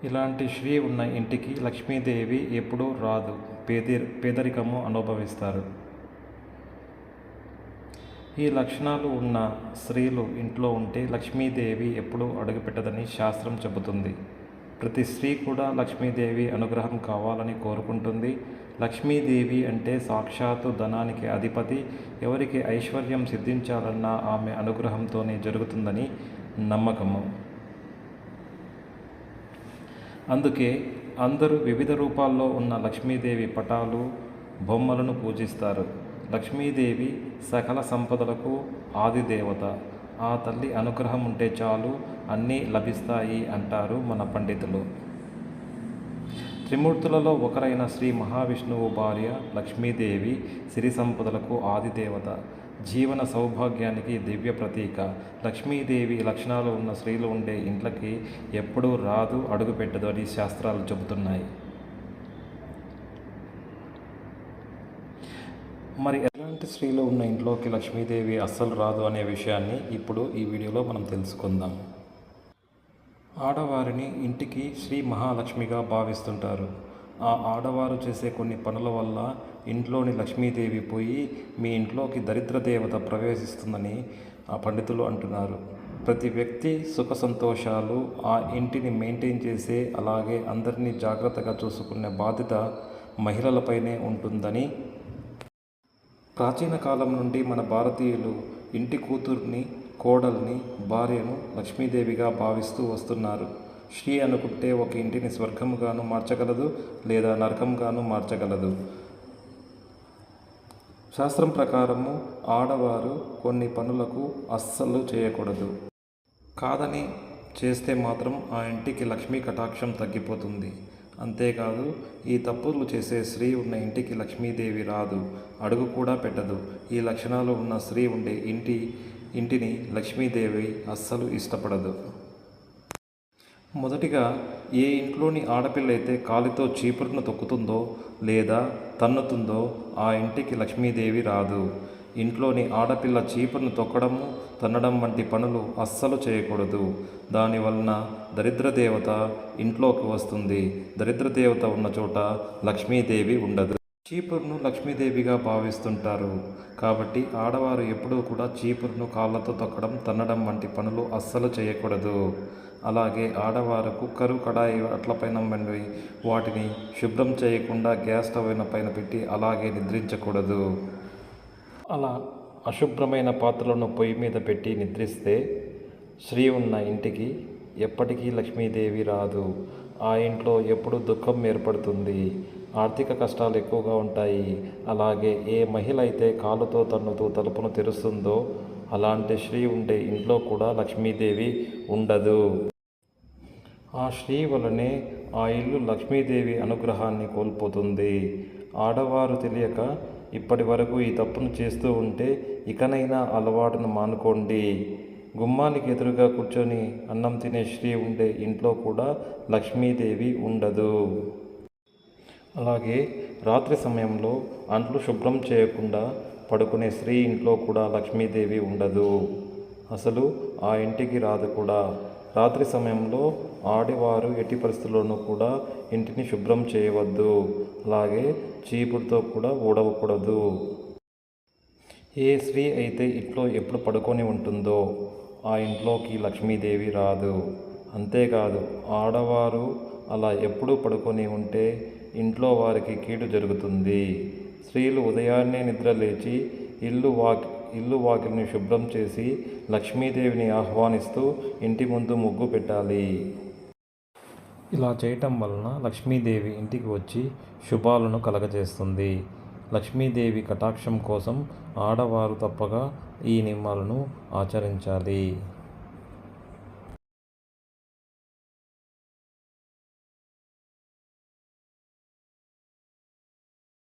ఇలాంటి శ్రీ ఉన్న ఇంటికి లక్ష్మీదేవి ఎప్పుడూ రాదు, పేదరికము అనుభవిస్తారు. ఈ లక్షణాలు ఉన్న స్త్రీలు ఇంట్లో ఉంటే లక్ష్మీదేవి ఎప్పుడూ అడుగుపెట్టదని శాస్త్రం చెబుతుంది. ప్రతి స్త్రీ కూడా లక్ష్మీదేవి అనుగ్రహం కావాలని కోరుకుంటుంది. లక్ష్మీదేవి అంటే సాక్షాత్తు ధనానికి అధిపతి. ఎవరికి ఐశ్వర్యం సిద్ధించాలన్నా ఆమె అనుగ్రహంతోనే జరుగుతుందని నమ్మకము. అందుకే అందరూ వివిధ రూపాల్లో ఉన్న లక్ష్మీదేవి పటాలు, బొమ్మలను పూజిస్తారు. లక్ష్మీదేవి సకల సంపదలకు ఆదిదేవత. ఆ తల్లి అనుగ్రహం ఉంటే చాలు, అన్నీ లభిస్తాయి అంటారు మన పండితులు. త్రిమూర్తులలో ఒకరైన శ్రీ మహావిష్ణువు భార్య లక్ష్మీదేవి సిరి సంపదలకు ఆదిదేవత, జీవన సౌభాగ్యానికి దివ్య ప్రతీక. లక్ష్మీదేవి లక్షణాలు ఉన్న స్త్రీలు ఉండే ఇంట్లకి ఎప్పుడూ రాదు, అడుగుపెట్టదు అని శాస్త్రాలు చెబుతున్నాయి. మరి ఎలాంటి స్త్రీలు ఉన్న ఇంట్లోకి లక్ష్మీదేవి అస్సలు రాదు అనే విషయాన్ని ఇప్పుడు ఈ వీడియోలో మనం తెలుసుకుందాం. ఆడవారిని ఇంటికి శ్రీ మహాలక్ష్మిగా భావిస్తుంటారు. ఆ ఆడవారు చేసే కొన్ని పనుల వల్ల ఇంట్లోని లక్ష్మీదేవి పోయి మీ ఇంట్లోకి దరిద్ర దేవత ప్రవేశిస్తుందని ఆ పండితులు అంటున్నారు. ప్రతి వ్యక్తి సుఖ సంతోషాలు ఆ ఇంటిని మెయింటైన్ చేసే, అలాగే అందరినీ జాగ్రత్తగా చూసుకునే బాధ్యత మహిళలపైనే ఉంటుందని ప్రాచీన కాలం నుండి మన భారతీయులు ఇంటి కూతుర్ని, కోడల్ని, భార్యను లక్ష్మీదేవిగా భావిస్తూ వస్తున్నారు. శ్రీ అనుకుంటే ఒక ఇంటిని స్వర్గముగాను మార్చగలదు, లేదా నరకంగాను మార్చగలదు. శాస్త్రం ప్రకారము ఆడవారు కొన్ని పనులకు అస్సలు చేయకూడదు. కాదని చేస్తే మాత్రం ఆ ఇంటికి లక్ష్మీ కటాక్షం తగ్గిపోతుంది. అంతేకాదు, ఈ తప్పులు చేసే స్త్రీ ఉన్న ఇంటికి లక్ష్మీదేవి రాదు, అడుగు కూడా పెట్టదు. ఈ లక్షణాలు ఉన్న స్త్రీ ఉండే ఇంటిని లక్ష్మీదేవి అస్సలు ఇష్టపడదు. మొదటిగా, ఏ ఇంట్లోని ఆడపిల్ల అయితే కాలితో చీపురును తొక్కుతుందో లేదా తన్నుతుందో ఆ ఇంటికి లక్ష్మీదేవి రాదు. ఇంట్లోని ఆడపిల్ల చీపురును తొక్కడము, తన్నడం వంటి పనులు అస్సలు చేయకూడదు. దానివలన దరిద్రదేవత ఇంట్లోకి వస్తుంది. దరిద్రదేవత ఉన్న చోట లక్ష్మీదేవి ఉండదు. చీపురును లక్ష్మీదేవిగా భావిస్తుంటారు కాబట్టి ఆడవారు ఎప్పుడూ కూడా చీపురును కాళ్ళతో తొక్కడం, తన్నడం వంటి పనులు అస్సలు చేయకూడదు. అలాగే ఆడవారు కుక్కరు, కడాయి అట్లపైన వండి వాటిని శుభ్రం చేయకుండా గ్యాస్ స్టవ్ పైన పెట్టి అలాగే నిద్రించకూడదు. అలా అశుభ్రమైన పాత్రలను పొయ్యి మీద పెట్టి నిద్రిస్తే స్త్రీ ఉన్న ఇంటికి ఎప్పటికీ లక్ష్మీదేవి రాదు. ఆ ఇంట్లో ఎప్పుడు దుఃఖం ఏర్పడుతుంది, ఆర్థిక కష్టాలు ఎక్కువగా ఉంటాయి. అలాగే ఏ మహిళ అయితే కాలుతో తన్నుతూ తలుపును తెరుస్తుందో అలాంటి స్త్రీ ఉండే ఇంట్లో కూడా లక్ష్మీదేవి ఉండదు. ఆ స్త్రీ వలనే ఆ ఇల్లు లక్ష్మీదేవి అనుగ్రహాన్ని కోల్పోతుంది. ఆడవారు తెలియక ఇప్పటి వరకు ఈ తప్పును చేస్తూ ఉంటే ఇకనైనా అలవాటును మానుకోండి. గుమ్మానికి ఎదురుగా కూర్చొని అన్నం తినే స్త్రీ ఉండే ఇంట్లో కూడా లక్ష్మీదేవి ఉండదు. అలాగే రాత్రి సమయంలో అంట్లు శుభ్రం చేయకుండా పడుకునే స్త్రీ ఇంట్లో కూడా లక్ష్మీదేవి ఉండదు. అసలు ఆ ఇంటికి రాదు కూడా. రాత్రి సమయంలో ఆడవారు ఎట్టి పరిస్థితుల్లోనూ కూడా ఇంటిని శుభ్రం చేయవద్దు. అలాగే చీపురుతో కూడా ఊడవకూడదు. ఏ స్త్రీ అయితే ఇంట్లో ఎప్పుడు పడుకొని ఉంటుందో ఆ ఇంట్లోకి లక్ష్మీదేవి రాదు. అంతేకాదు, ఆడవారు అలా ఎప్పుడూ పడుకొని ఉంటే ఇంట్లో వారికి కీడు జరుగుతుంది. స్త్రీలు ఉదయాన్నే నిద్ర లేచి ఇల్లు వాకిలిని శుభ్రం చేసి లక్ష్మీదేవిని ఆహ్వానిస్తూ ఇంటి ముందు ముగ్గు పెట్టాలి. ఇలా చేయటం వలన లక్ష్మీదేవి ఇంటికి వచ్చి శుభాలను కలగజేస్తుంది. లక్ష్మీదేవి కటాక్షం కోసం ఆడవారు తప్పగా ఈ నియమాలను ఆచరించాలి.